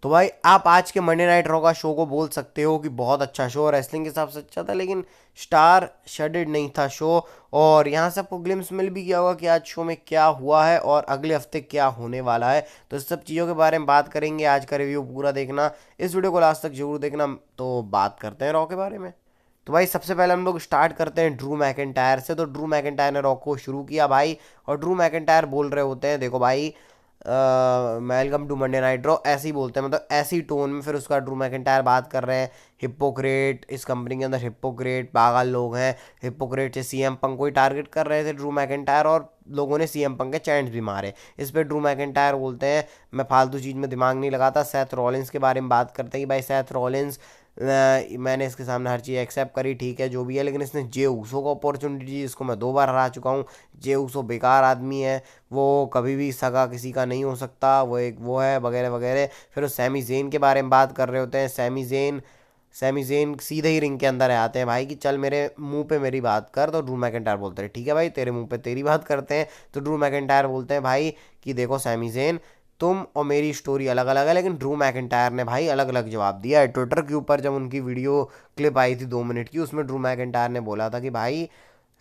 तो भाई आप आज के मंडे नाइट रॉ का शो को बोल सकते हो कि बहुत अच्छा शो, रेसलिंग के हिसाब से अच्छा था, लेकिन स्टार शेडेड नहीं था शो। और यहाँ से आपको ग्लिम्स मिल भी गया होगा कि आज शो में क्या हुआ है और अगले हफ्ते क्या होने वाला है। तो इस सब चीज़ों के बारे में बात करेंगे, आज का रिव्यू पूरा देखना, इस वीडियो को लास्ट तक जरूर देखना। तो बात करते हैं रॉ के बारे में। तो भाई सबसे पहले हम लोग स्टार्ट करते हैं ड्रू मैकिंटायर से। तो ड्रू मैकिंटायर ने रॉक को शुरू किया भाई, और ड्रू मैकिंटायर बोल रहे होते हैं, देखो भाई welcome to Monday night Raw, ऐसे ही बोलते हैं, मतलब ऐसी टोन में। फिर उसका ड्रू मैकिंटायर बात कर रहे हैं हिप्पोक्रेट, इस कंपनी के अंदर हिप्पोक्रेट पागल लोग हैं। हिप्पोक्रेट से सीएम पंक को ही टारगेट कर रहे थे ड्रू मैकिंटायर, और लोगों ने सीएम पंक के चैंट्स भी मारे। इस पे ड्रू मैकिंटायर बोलते हैं मैं फालतू चीज़ में दिमाग नहीं लगाता। सेथ रॉलिंस के बारे में बात करते हैं कि भाई सेथ रॉलिंस, मैंने इसके सामने हर चीज़ एक्सेप्ट करी, ठीक है जो भी है, लेकिन इसने जे ऊसो को अपॉर्चुनिटी दी जिसको मैं 2 बार हरा चुका हूँ। जे ऊसो बेकार आदमी है, वो कभी भी सगा किसी का नहीं हो सकता, वो एक वो है वगैरह वगैरह। फिर वो सैमी जेन के बारे में बात कर रहे होते हैं। सैमी जेन सीधे ही रिंग के अंदर आते हैं भाई कि चल मेरे मुंह पे मेरी बात कर। तो ड्रू मैकिंटायर बोलते हैं ठीक है भाई तेरे मुंह पे तेरी बात करते हैं। तो ड्रू मैकिंटायर बोलते हैं भाई कि देखो सैमी जेन, तुम और मेरी स्टोरी अलग अलग है। लेकिन ड्रू मैकिंटायर ने भाई अलग अलग जवाब दिया है ट्विटर के ऊपर। जब उनकी वीडियो क्लिप आई थी 2 मिनट की, उसमें ड्रू मैकिंटायर ने बोला था कि भाई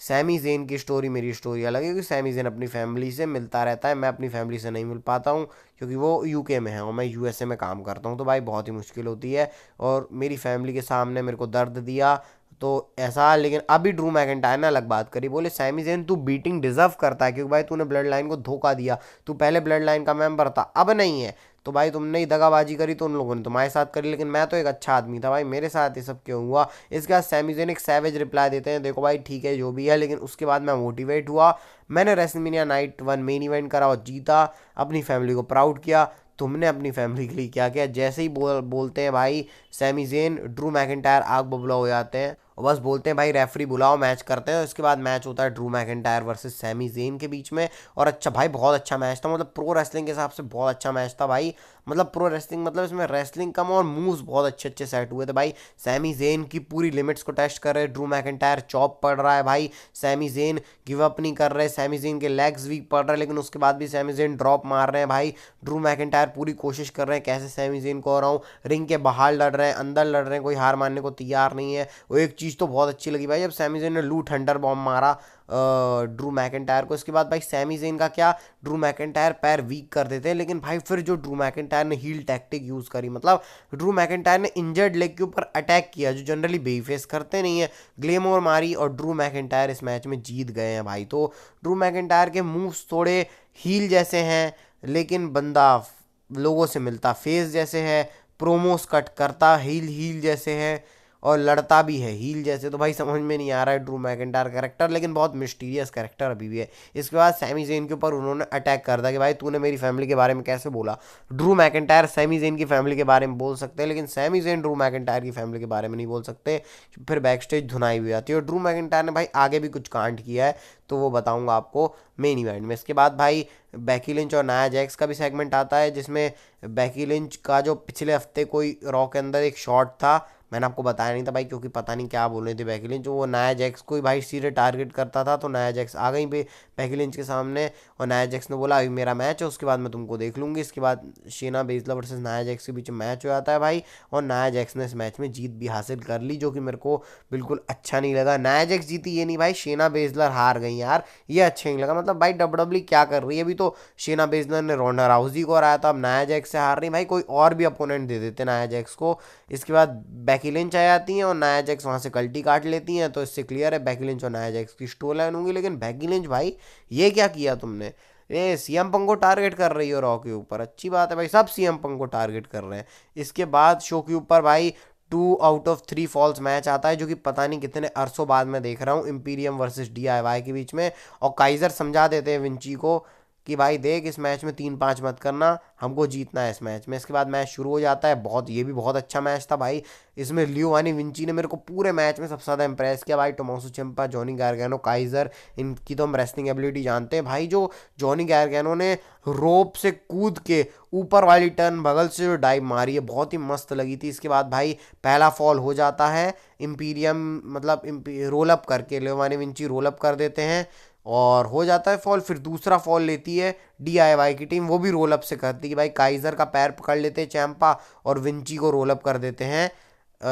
सैमी जेन की स्टोरी मेरी स्टोरी अलग है, क्योंकि सैमी जेन अपनी फैमिली से मिलता रहता है, मैं अपनी फैमिली से नहीं मिल पाता हूँ क्योंकि वो यूके में है और मैं यूएसए में काम करता हूँ। तो भाई बहुत ही मुश्किल होती है, और मेरी फैमिली के सामने मेरे को दर्द दिया, तो ऐसा। लेकिन अभी ड्रू मैकिंटायर ने अलग बात करी, बोले सैमी जेन तू बीटिंग डिजर्व करता है, क्योंकि भाई तूने ब्लड लाइन को धोखा दिया, तू पहले ब्लड लाइन का मेंबर था अब नहीं है। तो भाई तुमने ही दगाबाजी करी तो उन लोगों ने तुम्हारे साथ करी, लेकिन मैं तो एक अच्छा आदमी था भाई, मेरे साथ ये सब क्यों हुआ। इसके बाद सैमी जेन एक सैवेज रिप्लाई देते हैं, देखो भाई ठीक है जो भी है, लेकिन उसके बाद मैं मोटिवेट हुआ, मैंने रेसलमेनिया नाइट 1 मेन इवेंट करा और जीता, अपनी फैमिली को प्राउड किया। तुमने अपनी फैमिली के लिए क्या किया? जैसे ही बोलते हैं भाई सैमी जेन, ड्रू मैकिंटायर आग बबूला हो जाते हैं और बस बोलते हैं भाई रेफरी बुलाओ, मैच करते हैं। उसके बाद मैच होता है Drew McIntyre versus Sami Zayn के बीच में। और अच्छा भाई बहुत अच्छा मैच था, मतलब प्रो रेसलिंग के हिसाब से बहुत अच्छा मैच था भाई। मतलब प्रो रेसलिंग मतलब इसमें रेसलिंग कम और मूव्स बहुत अच्छे अच्छे सेट हुए थे भाई। सैमी जेन की पूरी लिमिट्स को टेस्ट कर रहे, ड्रू मैकिंटायर चॉप पड़ रहा है भाई, सैमी जेन गिव अप नहीं कर रहे, सैमी जेन के लेग्स वीक पड़ रहे हैं, लेकिन उसके बाद भी सैमी जेन ड्रॉप मार रहे हैं भाई। ड्रू मैकिंटायर पूरी कोशिश कर रहे हैं कैसे सैमी जेन को हराऊं, रिंग के बाहर लड़ रहे हैं, अंदर लड़ रहे हैं, कोई हार मानने को तैयार नहीं है। वो एक चीज़ तो बहुत अच्छी लगी भाई, जब सैमी जेन ने लू थंडर बॉम्ब मारा ड्रू मैकिंटायर को। इसके बाद भाई सैमी जेन का क्या, ड्रू मैकिंटायर पैर वीक कर देते हैं, लेकिन भाई फिर जो ड्रू मैकिंटायर ने हील टैक्टिक यूज़ करी, मतलब ड्रू मैकिंटायर ने इंजर्ड लेग के ऊपर अटैक किया जो जनरली बेई फेस करते नहीं है, ग्लेमोर मारी और ड्रू मैकिंटायर इस मैच में जीत गए हैं भाई। तो ड्रू मैकिंटायर के मूव्स थोड़े हील जैसे हैं, लेकिन बंदा लोगों से मिलता फेस जैसे है, प्रोमोस कट करता हील हील जैसे है, और लड़ता भी है हील जैसे। तो भाई समझ में नहीं आ रहा है ड्रू मैकिंटायर कैरेक्टर, लेकिन बहुत मिस्टीरियस कैरेक्टर अभी भी है। इसके बाद सैमी जेन के ऊपर उन्होंने अटैक कर दिया कि भाई तूने मेरी फैमिली के बारे में कैसे बोला। ड्रू मैकिंटायर सैमी जेन की फैमिली के बारे में बोल सकते हैं, लेकिन सैमी जेन ड्रू मैकिंटायर की फैमिली के बारे में नहीं बोल सकते, फिर बैक स्टेज धुनाई हुई जाती है। और ड्रू मैकिंटायर ने भाई आगे भी कुछ कांड किया है, तो वो बताऊंगा आपको मेन इवेंट में। इसके बाद भाई बैकी लिंच और नाया जैक्स का भी सेगमेंट आता है, जिसमें बैकी लिंच का जो पिछले हफ्ते कोई रॉ के अंदर एक शॉट था, मैंने आपको बताया नहीं था भाई, क्योंकि पता नहीं क्या बोल रहे थे बैकी लिंच, वो नाया जैक्स को ही भाई सीधे टारगेट करता था। तो नाया जैक्स आ गई पे बैकी लिंच के सामने, और नाया जैक्स ने बोला अभी मेरा मैच है, उसके बाद मैं तुमको देख लूंगी। इसके बाद शेना बेजला वर्सेस नाया जैक्स के बीच में मैच हो जाता है भाई, और नाया जैक्स ने इस मैच में जीत भी हासिल कर ली, जो कि मेरे को बिल्कुल अच्छा नहीं लगा। नाया जैक्स जीती ये नहीं भाई, शेना बेजलर हार गई यार, ये अच्छा नहीं लगा। मतलब भाई डब्ल्यूडब्ल्यू क्या कर रही है? अभी तो शेना बेजलर ने रोंडा राउजी को हराया था, अब नाया जैक्स से हार रही भाई, कोई और भी अपोनेंट दे देते नाया जैक्स को। इसके बाद बैकी लिंच आ जाती हैं और नाया जैक्स वहाँ से कल्टी काट लेती हैं, तो इससे क्लियर है बैकी लिंच और नाया जैक्स की स्टोरी लाइन होंगी। लेकिन बैकी लिंच भाई ये क्या किया तुमने? ये सीएम पंक को टारगेट कर रही हो रॉ के ऊपर, अच्छी बात है भाई, सब सीएम पंक को टारगेट कर रहे हैं। इसके बाद शो के ऊपर भाई 2 आउट ऑफ 3 फॉल्स मैच आता है, जो कि पता नहीं कितने अरसों बाद मैं देख रहा हूँ, इंपीरियम वर्सेस डीआईवाई के बीच में। और काइजर समझा देते हैं विंची को कि भाई देख इस मैच में 3-5 मत करना, हमको जीतना है इस मैच में। इसके बाद मैच शुरू हो जाता है, बहुत ये भी बहुत अच्छा मैच था भाई। इसमें लियोवानी विंची ने मेरे को पूरे मैच में सबसे ज़्यादा इंप्रेस किया भाई। टोमासो चिम्पा, जॉनी गारगैनो, काइजर, इनकी तो हम रेसलिंग एबिलिटी जानते हैं भाई। जो जॉनी गारगैनो ने रोप से कूद के ऊपर वाली टर्न बगल से जो डाइव मारी है, बहुत ही मस्त लगी थी। इसके बाद भाई पहला फॉल हो जाता है, इंपीरियम मतलब रोल अप करके लियोवानी विंची रोल अप कर देते हैं, और हो जाता है फॉल। फिर दूसरा फॉल लेती है डीआईवाई की टीम, वो भी रोल अप से करती है कि भाई काइजर का पैर पकड़ लेते हैं चैंपा और विंची को रोल अप कर देते हैं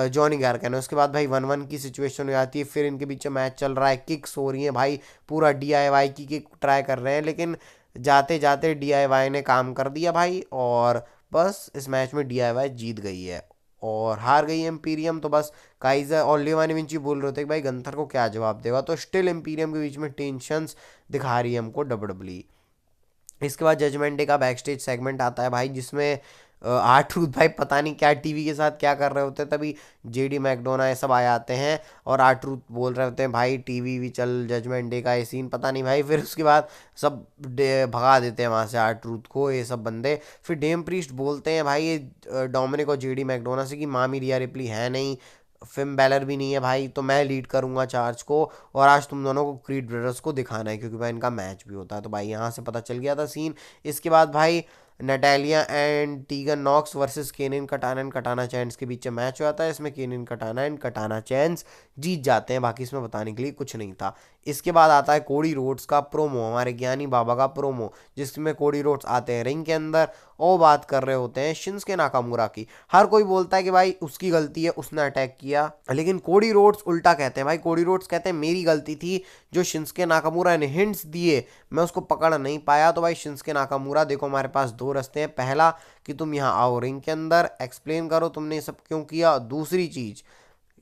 जॉनी गार्गनो। उसके बाद भाई 1-1 की सिचुएशन हो जाती है। फिर इनके बीच में मैच चल रहा है, किक्स हो रही हैं भाई, पूरा डीआईवाई की किक ट्राई कर रहे हैं, लेकिन जाते जाते डीआईवाई ने काम कर दिया भाई, और बस इस मैच में डीआईवाई जीत गई है और हार गई है एम्पीरियम। तो बस काइजर और लियोवानी विंची बोल रहे थे कि भाई गंथर को क्या जवाब देगा, तो स्टिल एम्पीरियम के बीच में टेंशंस दिखा रही है हमको डब्ल्यूडब्ल्यूई। इसके बाद जजमेंट डे का बैक स्टेज सेगमेंट आता है भाई, जिसमें R-Truth भाई पता नहीं क्या टीवी के साथ क्या कर रहे होते हैं, तभी जेडी मैकडोना ये सब आ जाते हैं और R-Truth बोल रहे होते हैं भाई टीवी भी चल, जजमेंट डे का ये सीन पता नहीं भाई। फिर उसके बाद सब भगा देते हैं वहाँ से R-Truth को ये सब बंदे। फिर डेम प्रीस्ट बोलते हैं भाई ये डोमिनिक और जेडी मैकडोना से कि मामी रिया रिप्ली है नहीं, फिन बैलर भी नहीं है भाई, तो मैं लीड करूंगा चार्ज को, और आज तुम दोनों को क्रीड ब्रदर्स को दिखाना है क्योंकि भाई इनका मैच भी होता है। तो भाई यहाँ से पता चल गया था सीन। इसके बाद भाई Natalia and Teegan Nox versus Kayden Katana and Katana Chance के बीच में मैच हुआ था। इसमें Kenin Katana and Katana chance जीत जाते हैं, बाकी इसमें बताने के लिए कुछ नहीं था। इसके बाद आता है कोडी रोड्स का प्रोमो, हमारे ज्ञानी बाबा का प्रोमो, जिसमें कोडी रोड्स आते हैं रिंग के अंदर और बात कर रहे होते हैं शिंसके नाकामुरा की। हर कोई बोलता है कि भाई उसकी गलती है, उसने अटैक किया, लेकिन कोडी रोड्स उल्टा कहते हैं भाई। कोडी रोड्स कहते हैं मेरी गलती थी, जो शिंसके नाकामुरा ने हिंट्स दिए मैं उसको पकड़ नहीं पाया। तो भाई शिंसके नाकामुरा देखो, हमारे पास दो रास्ते हैं, पहला कि तुम यहाँ आओ रिंग के अंदर एक्सप्लेन करो तुमने ये सब क्यों किया, दूसरी चीज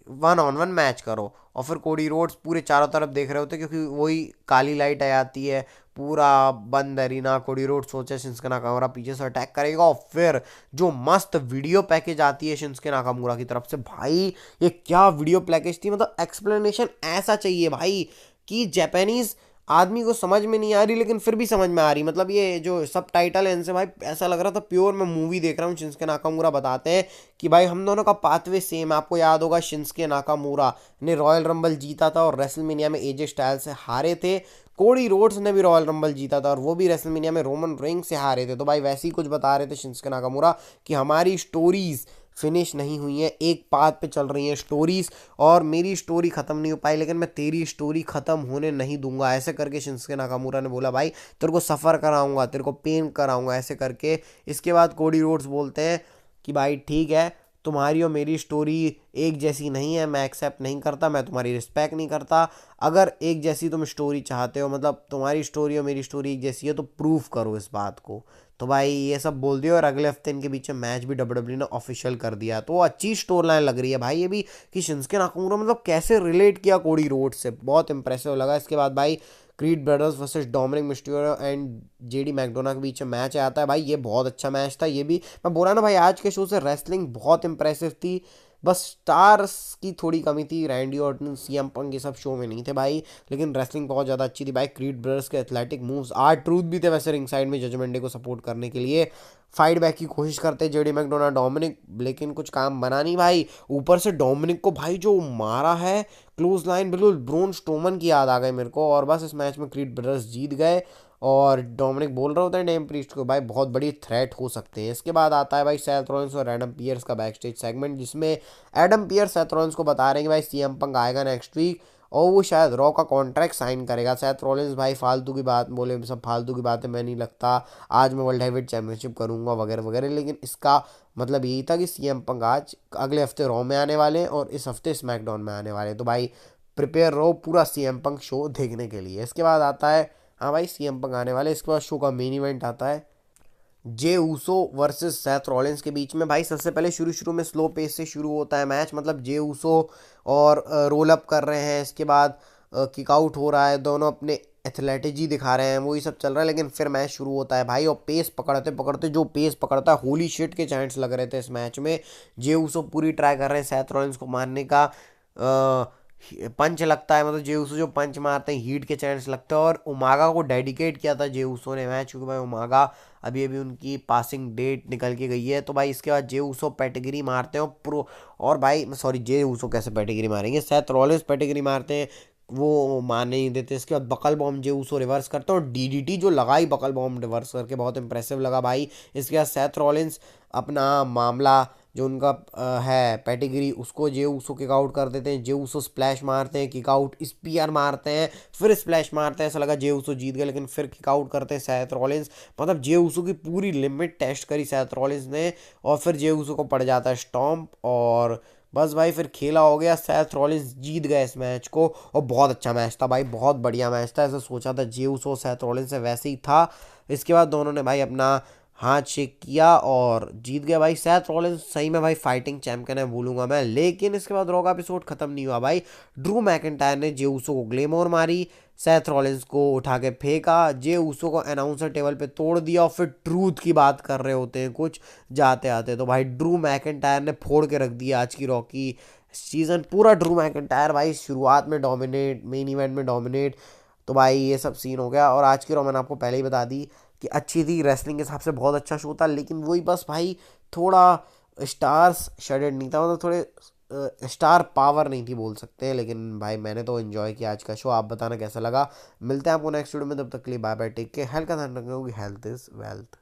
1-on-1 मैच करो। और फिर कोडी रोड्स पूरे चारों तरफ देख रहे होते क्योंकि वही काली लाइट आ जाती है, पूरा बंद एरिना। कोडी रोड्स सोचे शिंसके नाकामुरा पीछे से अटैक करेगा और फिर जो मस्त वीडियो पैकेज आती है शिंसके नाकामुरा की तरफ से, भाई ये क्या वीडियो पैकेज थी, मतलब एक्सप्लेनेशन ऐसा चाहिए भाई कि जापानीज आदमी को समझ में नहीं आ रही लेकिन फिर भी समझ में आ रही। मतलब ये जो सब टाइटल है इनसे भाई ऐसा लग रहा था प्योर मैं मूवी देख रहा हूँ। शिंसके नाकामुरा बताते हैं कि भाई हम दोनों का पाथवे सेम है। आपको याद होगा शिंसके नाकामुरा ने रॉयल रंबल जीता था और रेसलमेनिया में एजे स्टाइल से हारे थे। कोडी रोड्स ने भी रॉयल रंबल जीता था और वो भी रेसलमेनिया में रोमन रेंग से हारे थे। तो भाई वैसे ही कुछ बता रहे थे शिंसके नाकामुरा कि हमारी स्टोरीज फिनिश नहीं हुई है, एक पाथ पे चल रही हैं स्टोरीज, और मेरी स्टोरी खत्म नहीं हो पाई लेकिन मैं तेरी स्टोरी खत्म होने नहीं दूंगा, ऐसे करके शिंसके नाकामुरा ने बोला भाई तेरे को सफ़र कराऊंगा, तेरे को पेन कराऊंगा, ऐसे करके। इसके बाद कोडी रोड्स बोलते हैं कि भाई ठीक है, तुम्हारी और मेरी स्टोरी एक जैसी नहीं है, मैं एक्सेप्ट नहीं करता, मैं तुम्हारी रिस्पेक्ट नहीं करता। अगर एक जैसी तुम स्टोरी चाहते हो, मतलब तुम्हारी स्टोरी और मेरी स्टोरी एक जैसी है, तो प्रूव करो इस बात को। तो भाई ये सब बोल दिया और अगले हफ्ते इनके बीच में मैच भी डब्ल्यूडब्ल्यू ने ऑफिशियल कर दिया। तो अच्छी स्टोरी लाइन लग रही है भाई ये भी कि शिंसके नाकामुरा मतलब कैसे रिलेट किया कोडी रोड्स से, बहुत इंप्रेसिव लगा। इसके बाद भाई creed brothers versus Dominik Mysterio and JD McDonagh के बीच में मैच आता है भाई, ये बहुत अच्छा मैच था। ये भी मैं बोला ना भाई आज के शो से रेसलिंग बहुत इंप्रेसिव थी, बस स्टार्स की थोड़ी कमी थी, रैंडी ऑर्टन सीएम पंक ये सब शो में नहीं थे भाई, लेकिन रेसलिंग बहुत ज़्यादा अच्छी थी भाई। क्रीड ब्रदर्स के एथलेटिक मूव्स, R-Truth भी थे वैसे रिंग साइड में जजमेंट डे को सपोर्ट करने के लिए, फाइट बैक की कोशिश करते जेडी मैकडोना डोमिनिक, लेकिन कुछ काम बना नहीं भाई। ऊपर से डोमिनिक को भाई जो मारा है क्लोज लाइन, बिल्कुल ब्रोन स्ट्रोमन की याद आ गई मेरे को। और बस इस मैच में क्रीड ब्रदर्स जीत गए और डोमिनिक बोल रहे होते हैं डेम प्रीस्ट को भाई बहुत बड़ी थ्रेट हो सकते हैं। इसके बाद आता है भाई सेथ रॉलिंस और एडम पियर्स का बैक स्टेज सेगमेंट, जिसमें एडम पियर्स सेथ रॉलिंस को बता रहे हैं कि भाई सीएम पंक आएगा नेक्स्ट वीक और वो शायद रॉ का कॉन्ट्रैक्ट साइन करेगा। सेथ रॉलिंस भाई फालतू की बात बोले, सब फालतू की बातें, मैं नहीं लगता आज मैं वर्ल्ड हैवीवेट चैंपियनशिप करूंगा वगैरह वगैरह, लेकिन इसका मतलब यही था कि सीएम पंक आज अगले हफ्ते रॉ में आने वाले हैं और इस हफ्ते स्मैकडाउन में आने वाले हैं। तो भाई प्रिपेयर रहो पूरा सीएम पंक शो देखने के लिए। इसके बाद आता है, हाँ भाई सीएम पंक आने वाले। इसके बाद शो का मेन इवेंट आता है Jey Uso versus Seth Rollins के बीच में। भाई सबसे पहले शुरू शुरू में स्लो पेस से शुरू होता है मैच, मतलब जे ऊसो और रोल अप कर रहे हैं, इसके बाद किक आउट हो रहा है, दोनों अपने एथलेटिजी दिखा रहे हैं, वही सब चल रहा है, लेकिन फिर मैच शुरू होता है भाई। और पेस पकड़ते पकड़ते जो पेस पकड़ता है, होली शिट के चांस लग रहे थे इस मैच में। जे ऊसो पूरी ट्राई कर रहे हैं सेथ रॉलिंस को मारने का, पंच लगता है, मतलब जे ऊसो जो पंच मारते हैं हीट के चांस लगते हैं। और उमागा को डेडिकेट किया था जे ऊसो ने मैच, क्योंकि भाई उमागा अभी अभी उनकी पासिंग डेट निकल के गई है। तो भाई इसके बाद जे ऊसो पेटिगरी मारते हैं प्रो, और भाई सॉरी जे ऊसो कैसे पेटिगरी मारेंगे, सेथ रॉलिंस पेटिगरी मारते हैं, वो मारने नहीं देते। इसके बाद buckle bomb Jey Uso reverse करते हैं और डीडीटी जो लगाई बकल बॉम्ब रिवर्स करके बहुत इंप्रेसिव लगा भाई। इसके बाद सेथ रॉलिंस अपना मामला जो उनका है पेडिग्री, उसको जे उसो किक आउट कर देते हैं। जे उसो स्प्लैश मारते हैं, किक आउट, स्पीयर मारते हैं, फिर स्प्लैश मारते हैं। ऐसा लगा जे उसो जीत गए, लेकिन फिर किक आउट करते हैं सेथ रॉलिंस। मतलब जे उसो की पूरी लिमिट टेस्ट करी सेथ रॉलिंस ने, और फिर जे उसो को पड़ जाता है स्टॉम्प, और बस भाई फिर खेला हो गया। सेथ रॉलिंस जीत गए इस मैच को, और बहुत अच्छा मैच था भाई, बहुत बढ़िया मैच था। ऐसा सोचा था जे उसो सेथ रॉलिंस से, वैसे ही था। इसके बाद दोनों ने भाई अपना हाथ शेक किया और जीत गया भाई। सेथ रॉलिंस सही में भाई फाइटिंग चैंपियन है बोलूंगा मैं। लेकिन इसके बाद रॉ का एपिसोड खत्म नहीं हुआ भाई। ड्रू मैकिंटायर ने जे उसो को ग्लेमोर मारी, सेथ रॉलिंस को उठा के फेंका, जे उसो को अनाउंसर टेबल पे तोड़ दिया, और फिर ट्रूथ की बात कर रहे होते हैं कुछ जाते आते, तो भाई ड्रू मैकिंटायर ने फोड़ के रख दिया आज की रॉ की सीजन। पूरा ड्रू मैकिंटायर भाई शुरुआत में डोमिनेट, मेन इवेंट में डोमिनेट। तो भाई ये सब सीन हो गया। और आज की रॉ मैंने आपको पहले ही बता दी कि अच्छी थी, रेसलिंग के हिसाब से बहुत अच्छा शो था, लेकिन वही बस भाई थोड़ा स्टार्स शेडेड नहीं था, मतलब थोड़े स्टार पावर नहीं थी बोल सकते हैं। लेकिन भाई मैंने तो एंजॉय किया आज का शो। आप बताना कैसा लगा। मिलते हैं आपको नेक्स्ट वीडियो में, तब तक के लिए bye bye, take care, health का ध्यान रखना, क्योंकि हेल्थ इज वेल्थ।